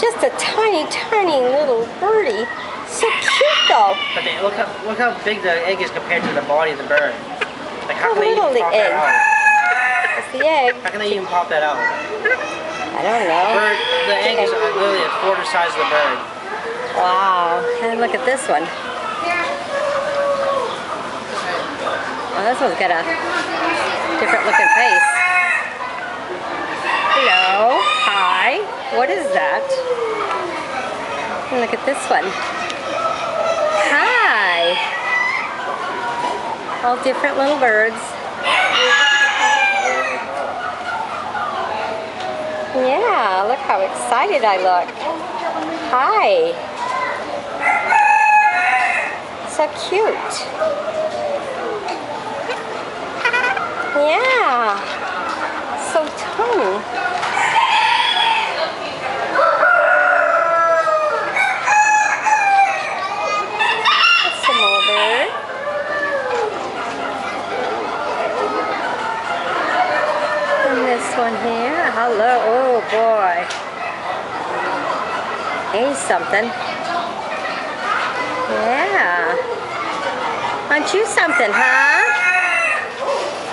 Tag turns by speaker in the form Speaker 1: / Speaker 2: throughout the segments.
Speaker 1: just a tiny, tiny little birdie. So cute though.
Speaker 2: But look how big the egg is compared to the body of the bird. Like how can they even
Speaker 1: little the
Speaker 2: pop
Speaker 1: egg.
Speaker 2: that out?
Speaker 1: That's the egg.
Speaker 2: How can they even pop that out?
Speaker 1: I don't know.
Speaker 2: The egg is literally a quarter size of the bird.
Speaker 1: Wow. And look at this one. Oh, this one's got a different looking face. Hello. Hi. What is that? And look at this one. Hi. All different little birds. Yeah, look how excited I look. Hi. So cute. Yeah. So tiny. That's some more bird. And this one here. Hello. Oh boy. He's something. Yeah. Aren't you something, huh?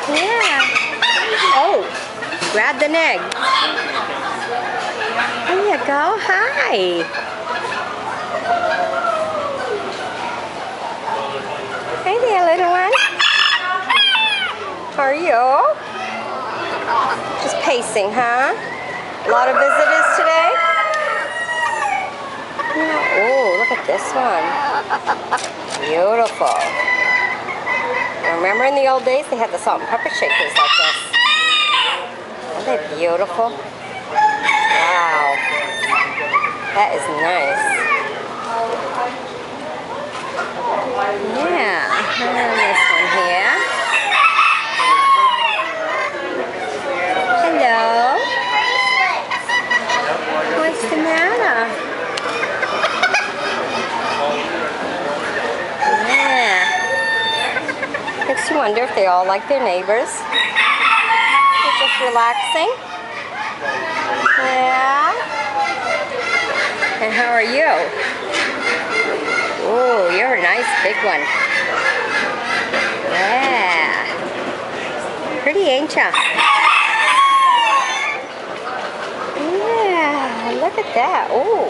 Speaker 1: Yeah. Oh, grab the egg. There you go. Hi. Hey there, little one. How are you? Just pacing, huh? A lot of visitors today? Yeah. Oh, look at this one. Beautiful. Remember in the old days they had the salt and pepper shakers like this. Aren't they beautiful? Wow. That is nice. Yeah. And this one here. Hello. What's the matter? Makes you wonder if they all like their neighbors. They're just relaxing. Yeah. And how are you? Oh, you're a nice big one. Yeah. Pretty, ain't ya? Yeah, look at that. Oh.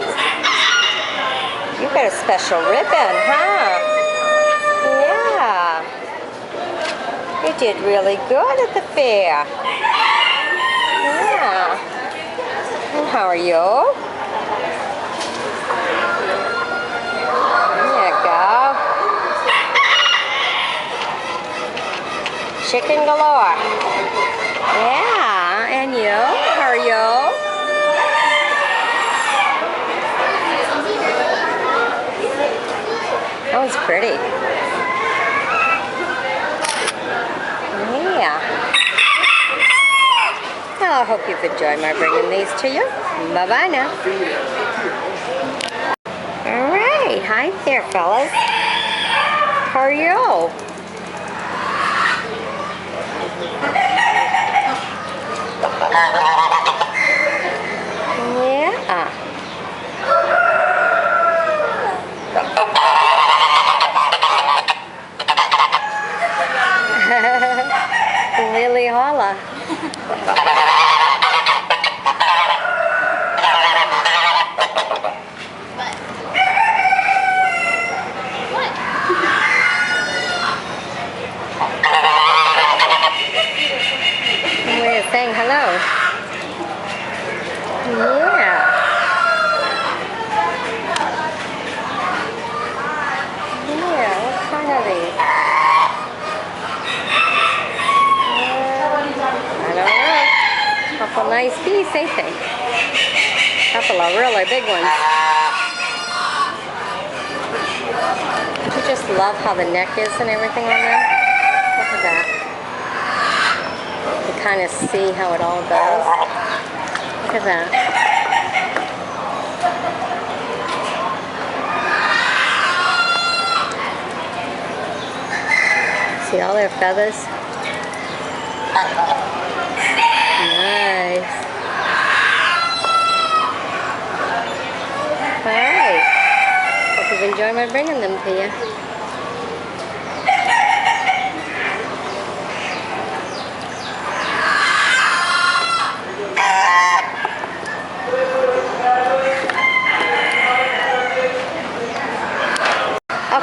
Speaker 1: You got a special ribbon, huh? Yeah. You did really good at the fair. Yeah. And how are you? There you go. Chicken galore. Yeah. And you? How are you? That was pretty. Yeah. Well, I hope you've enjoyed my bringing these to you. Bye-bye now. All right. Hi there, fellas. How are you? Yeah. Lily Holla. We're saying hello. Yeah. Yeah, what kind are these? I don't know. Couple nice bees, ain't they? Couple of really big ones. Don't you just love how the neck is and everything on them? Look at that. You kind of see how it all goes. Look at that. See all their feathers? Nice. am I bringing them to you?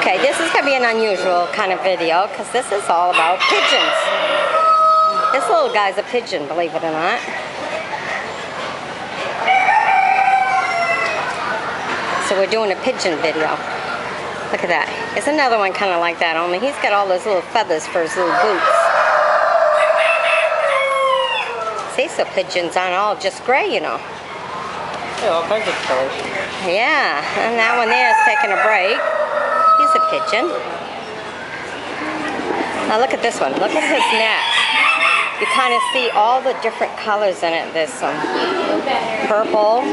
Speaker 1: Okay, this is going to be an unusual kind of video because this is all about pigeons. This little guy's a pigeon, believe it or not. So we're doing a pigeon video. Look at that. It's another one kind of like that, only he's got all those little feathers for his little boots. See, so pigeons aren't all just gray, you know.
Speaker 2: Yeah, all kinds of colors.
Speaker 1: Yeah, and that one there is taking a break. He's a pigeon. Now look at this one. Look at his neck. You kind of see all the different colors in it. There's some purple.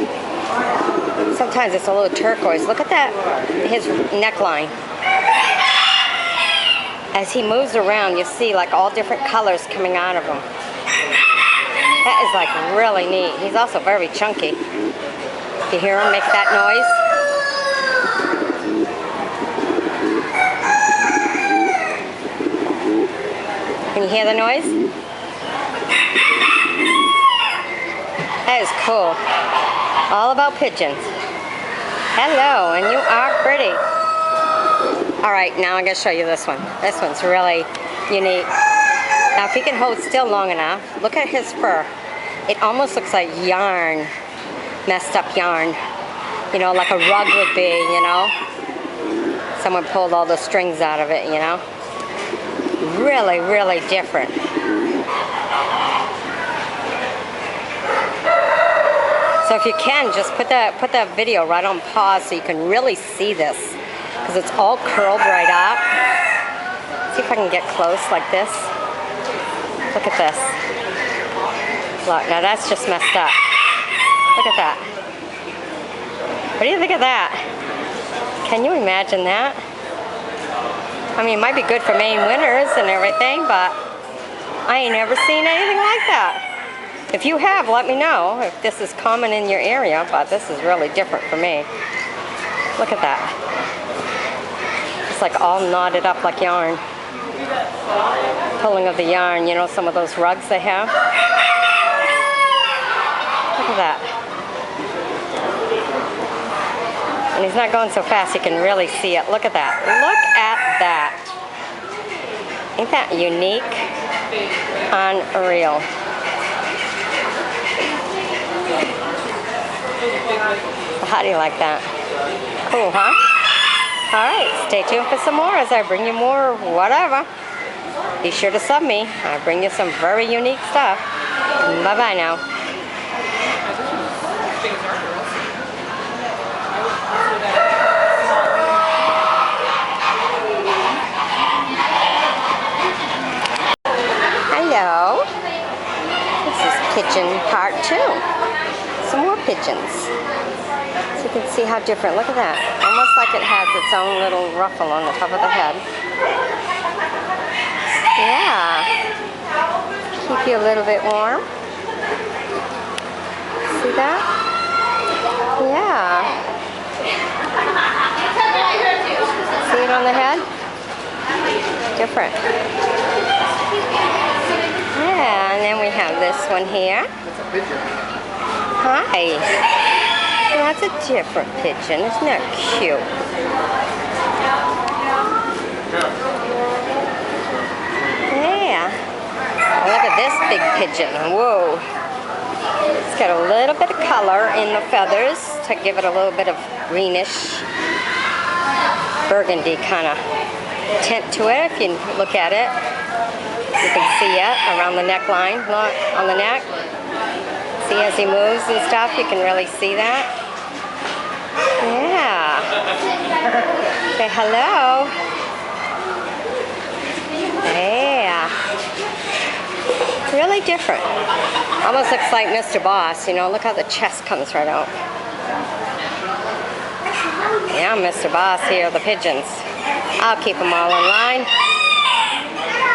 Speaker 1: Sometimes it's a little turquoise. Look at that, his neckline. As he moves around, you see like all different colors coming out of him. That is like really neat. He's also very chunky. You hear him make that noise? Can you hear the noise? That is cool. All about pigeons. Hello, and you are pretty. All right, now I'm gonna show you this one. This one's really unique. Now, if he can hold still long enough, look at his fur. It almost looks like yarn, messed up yarn. You know, like a rug would be, you know. Someone pulled all the strings out of it, you know. Really, really different. So if you can, just put that video right on pause so you can really see this, because it's all curled right up. See if I can get close like this. Look at this. Look, now that's just messed up. Look at that. What do you think of that? Can you imagine that? I mean, it might be good for Maine winters and everything, but I ain't never seen anything like that. If you have, let me know if this is common in your area, but this is really different for me. Look at that. It's like all knotted up like yarn. Pulling of the yarn, you know, some of those rugs they have. Look at that. And he's not going so fast, you can really see it. Look at that. Look at that. Ain't that unique? Unreal. How do you like that? Cool, huh? All right, stay tuned for some more as I bring you more whatever. Be sure to sub me. I bring you some very unique stuff. Bye-bye now. Hello. This is pigeon part 2. Some more pigeons. So you can see how different. Look at that. Almost like it has its own little ruffle on the top of the head. Yeah. Keep you a little bit warm. See that? Yeah. See it on the head? Different. Yeah, and then we have this one here. Hi. That's a different pigeon. Isn't that cute? Yeah. Look at this big pigeon. Whoa. It's got a little bit of color in the feathers to give it a little bit of greenish, burgundy kind of tint to it. If you look at it, you can see it around the neckline. Look, on the neck. See, as he moves and stuff, you can really see that. Yeah. Say hello. Yeah. Really different. Almost looks like Mr. Boss, you know. Look how the chest comes right out. Yeah, Mr. Boss here, the pigeons. I'll keep them all in line.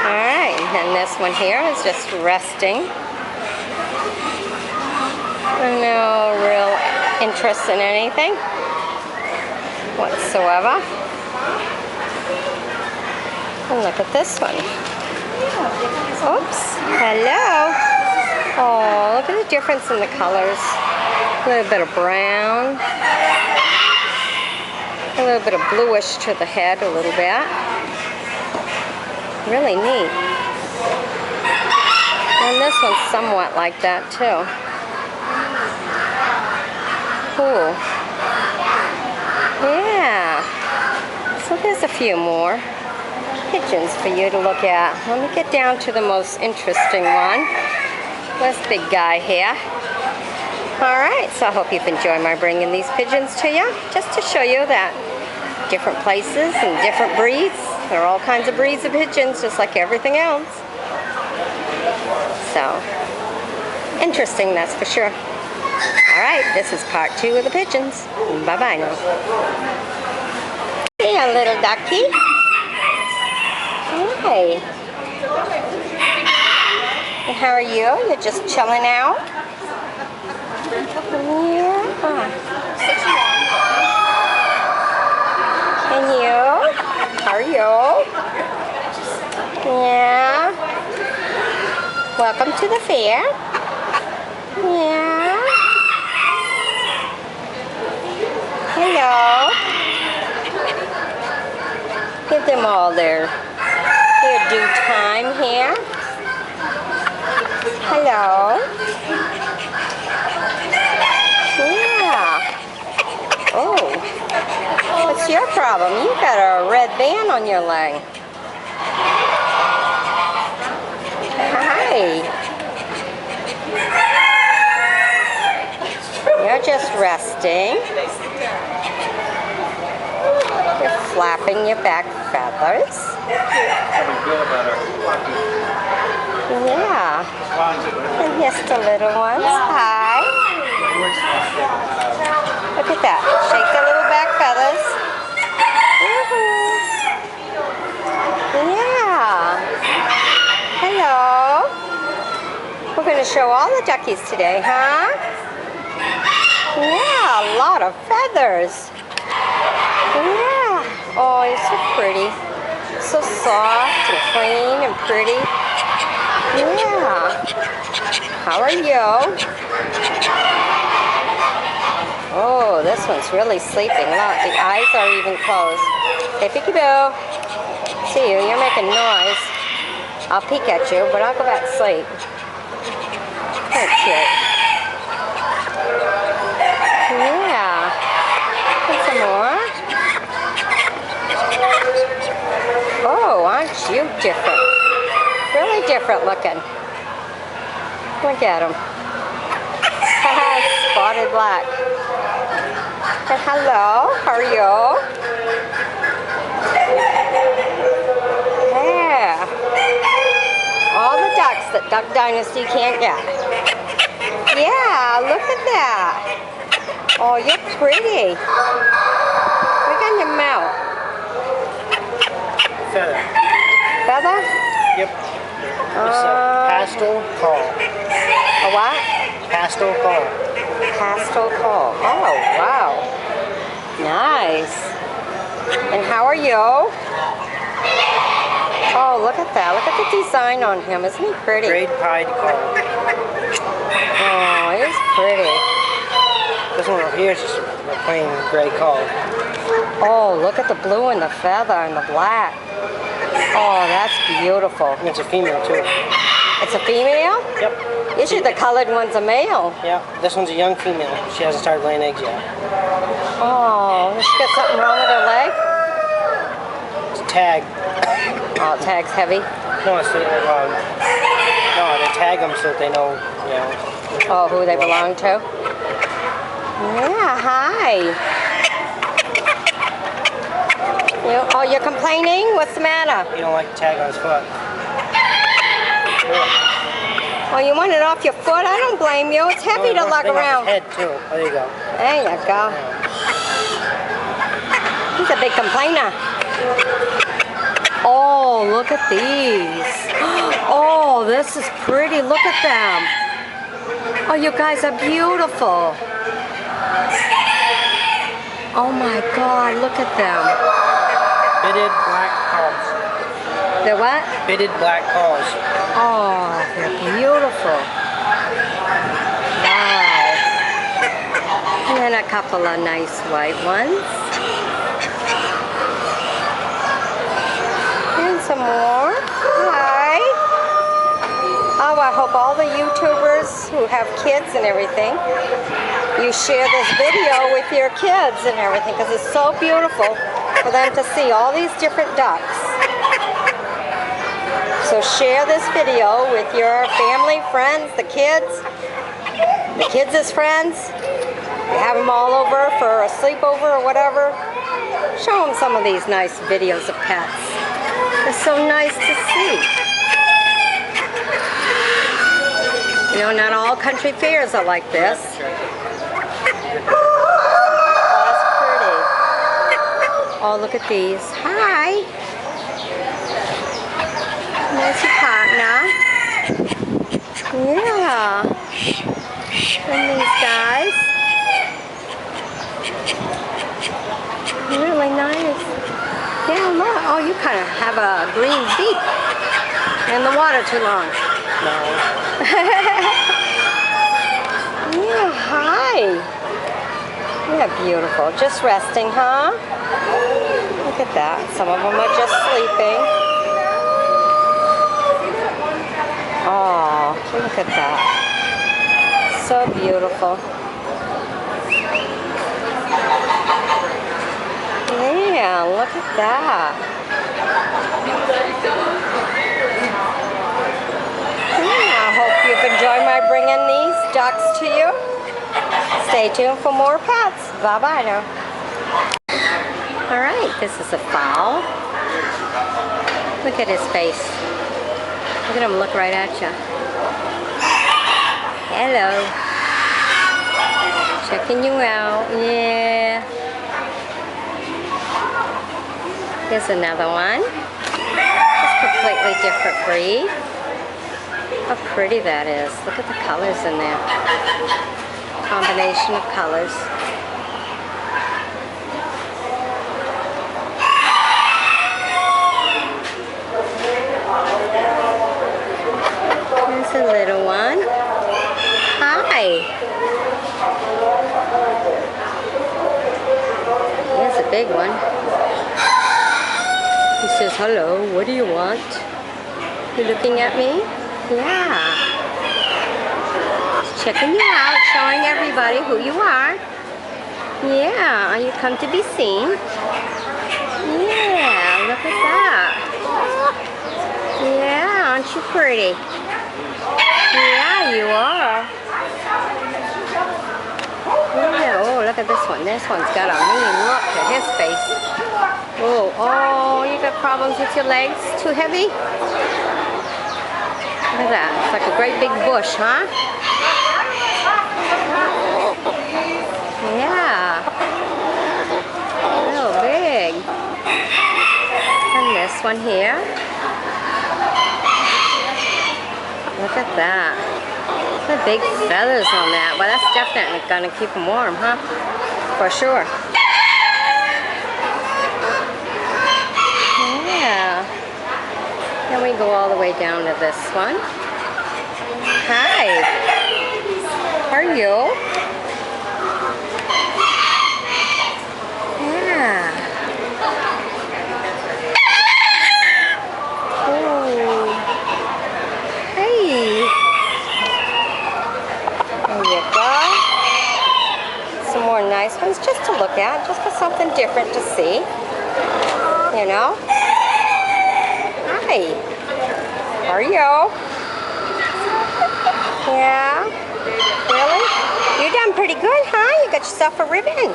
Speaker 1: Alright, and this one here is just resting. No real interest in anything whatsoever. And look at this one. Oops. Hello. Oh, look at the difference in the colors. A little bit of brown. A little bit of bluish to the head, a little bit. Really neat. And this one's somewhat like that too. Cool. Yeah. So there's a few more pigeons for you to look at. Let me get down to the most interesting one. This big guy here. Alright, so I hope you've enjoyed my bringing these pigeons to you, just to show you that different places and different breeds. There are all kinds of breeds of pigeons, just like everything else. So, interesting, that's for sure. Alright, this is part 2 of the pigeons. Bye-bye now. Hey, little ducky. Hey. And how are you? You're just chilling out? Yeah. And you? How are you? Yeah. Welcome to the fair. Yeah. Hello. Give them all their due time here. Hello. Yeah. Oh. What's your problem? You got a red band on your leg. Hi. You're just resting. You're flapping your back feathers. Yeah. And here's the little ones. Hi. Look at that. Shake the little back feathers. Yeah. Hello. We're going to show all the duckies today, huh? Yeah, a lot of feathers. Yeah. Oh, you're so pretty. So soft and clean and pretty. Yeah. How are you? Oh, this one's really sleeping. Look, the eyes are even closed. Hey, peekaboo. See you. You're making noise. I'll peek at you, but I'll go back to sleep. That's cute. Yeah. And some more. Oh, aren't you different? Really different looking. Look at him. Spotted black. And hello, how are you? Yeah. All the ducks that Duck Dynasty can't get. Yeah, look at that. Oh, you're pretty. Look on your mouth.
Speaker 2: Feather.
Speaker 1: Feather?
Speaker 2: Yep. It's a pastel call.
Speaker 1: A what?
Speaker 2: Pastel call.
Speaker 1: Pastel call. Oh, wow. Nice. And how are you? Oh, look at that. Look at the design on him. Isn't he pretty?
Speaker 2: Grade pied call.
Speaker 1: Oh, he's pretty.
Speaker 2: This one over here is just a plain gray call.
Speaker 1: Oh, look at the blue and the feather and the black. Oh, that's beautiful.
Speaker 2: And it's a female too.
Speaker 1: It's a female?
Speaker 2: Yep.
Speaker 1: Usually the colored one's a male.
Speaker 2: Yeah, this one's a young female. She hasn't started laying eggs yet.
Speaker 1: Oh, does she got something wrong with her leg?
Speaker 2: It's a tag.
Speaker 1: Oh, tag's heavy?
Speaker 2: No, it's no, they tag them so that they know, you know.
Speaker 1: Oh, who they belong to? Yeah, hi. Oh, you're complaining? What's the matter?
Speaker 2: You don't like the tag on his foot.
Speaker 1: Oh, you want it off your foot? I don't blame you. It's heavy to lug around.
Speaker 2: Head too. There you go.
Speaker 1: There you go. He's a big complainer. Oh, look at these. Oh, this is pretty. Look at them. Oh, you guys are beautiful. Oh my God, look at them.
Speaker 2: Bitted black calls.
Speaker 1: The what?
Speaker 2: Fitted black paws.
Speaker 1: Oh, they're beautiful. Wow. And then a couple of nice white ones. And some more. Hi. Oh, I hope all the YouTubers who have kids and everything, you share this video with your kids and everything, because it's so beautiful for them to see all these different ducks. So share this video with your family, friends, the kids' friends. You have them all over for a sleepover or whatever. Show them some of these nice videos of pets. It's so nice to see. You know, not all country fairs are like this. Oh, that's pretty. Oh, look at these. Hi. There's your partner. Yeah. And these guys. Really nice. Yeah, look. Oh, you kind of have a green beak. In the water too long.
Speaker 2: No.
Speaker 1: Yeah, hi. Yeah, beautiful. Just resting, huh? Look at that. Some of them are just sleeping. Oh, look at that. So beautiful. Yeah, look at that. Yeah, I hope you've enjoyed my bringing these ducks to you. Stay tuned for more pets. Bye-bye now. Alright, this is a fowl. Look at his face. Look at him look right at you. Hello. Checking you out. Yeah. Here's another one. It's a completely different breed. How pretty that is. Look at the colors in there. Combination of colors. There's a little one. Hi. Here's a big one. He says, hello, what do you want? You looking at me? Yeah. Just checking you out, showing everybody who you are. Yeah, you come to be seen. Yeah, look at that. Yeah, aren't you pretty? Yeah, you are. Yeah, oh, look at this one. This one's got a mean look at his face. Oh, you got problems with your legs? Too heavy? Look at that. It's like a great big bush, huh? Yeah. Real big. And this one here. Look at that. The big feathers on that. Well, that's definitely going to keep them warm, huh? For sure. Yeah. Then we go all the way down to this one. Hi. How are you? Yeah. Oh. Hey. There you go. Some more nice ones just to look at, just for something different to see. You know? Hi. How are you? Yeah? Really? You done pretty good, huh? You got yourself a ribbon.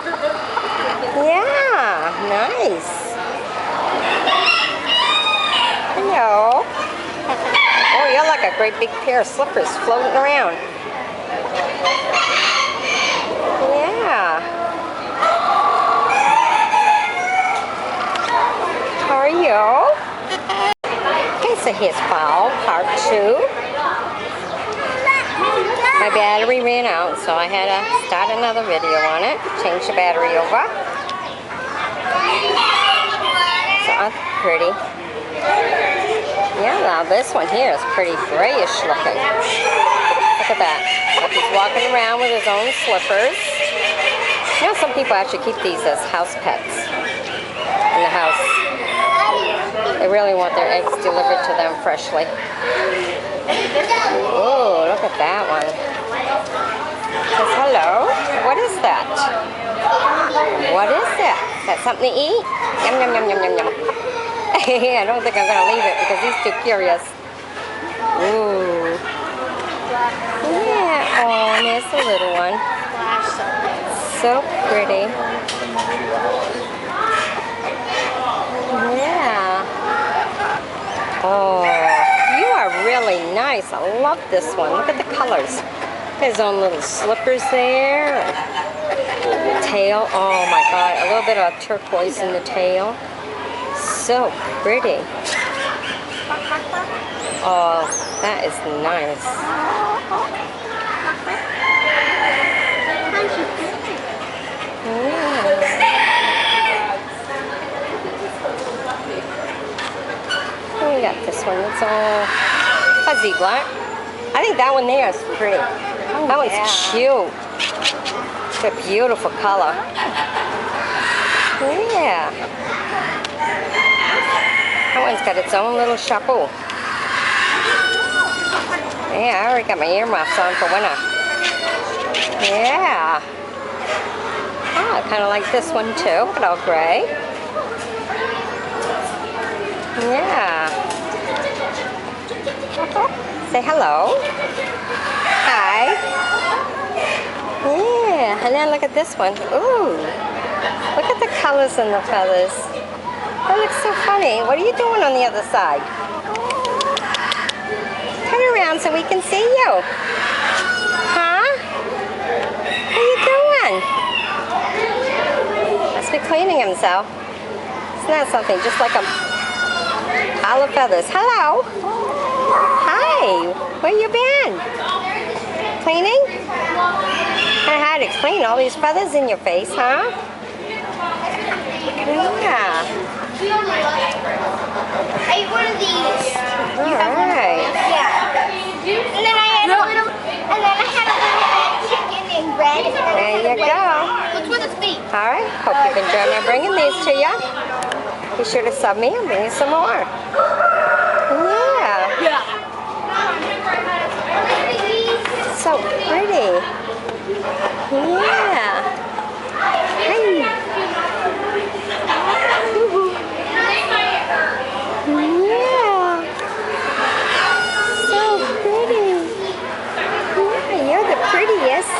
Speaker 1: Yeah, nice. Hello. Oh, you're like a great big pair of slippers floating around. Yeah. How are you? Okay, so here's fowl, part 2. My battery ran out, so I had to start another video on it. Change the battery over. So pretty. Yeah, now this one here is pretty grayish looking. Look at that. Like he's walking around with his own slippers. You know, some people actually keep these as house pets in the house. They really want their eggs delivered to them freshly. Oh, look at that one. It says, hello. What is that? What is that? Is that something to eat? Yum, yum, yum, yum, yum, yum. I don't think I'm going to leave it because he's too curious. Ooh. Yeah. Oh, and there's the little one. So pretty. Yeah. Oh, you are really nice. I love this one. Look at the colors. His own little slippers there. Tail. Oh my God. A little bit of turquoise in the tail. So pretty. Oh, that is nice. We got this one. It's all fuzzy black. I think that one there is pretty. That one's cute. It's a beautiful color. Yeah. That one's got its own little chapeau. Yeah, I already got my earmuffs on for winter. Yeah. Oh, I kind of like this one too. Look at all gray. Yeah. Say hello. Hi. Yeah. And then look at this one. Ooh. Look at the colors and the feathers. That looks so funny. What are you doing on the other side? Turn around so we can see you. Huh? What are you doing? Must be cleaning himself. Isn't that something? Just like a pile of feathers. Hello. Hi. Where you been? Cleaning? Kind of hard to clean all these feathers in your face, huh? Yeah.
Speaker 3: I ate one of these.
Speaker 1: Alright.
Speaker 3: Yeah. And then I had a little chicken and bread.
Speaker 1: There you go.
Speaker 3: What's with its feet?
Speaker 1: Alright. Hope you've enjoyed my bringing these to you. Be sure to sub me and bring you some more. Yeah. So pretty. Yeah. Hey. Yeah. So pretty. Yeah, you're the prettiest.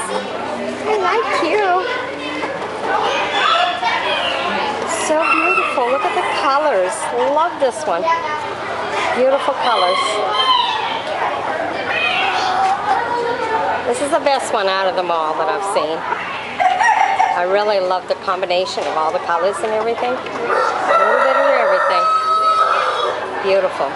Speaker 1: I like you. So beautiful. Look at the colors. Love this one. Beautiful colors. This is the best one out of them all that I've seen. I really love the combination of all the colors and everything. A little bit of everything. Beautiful.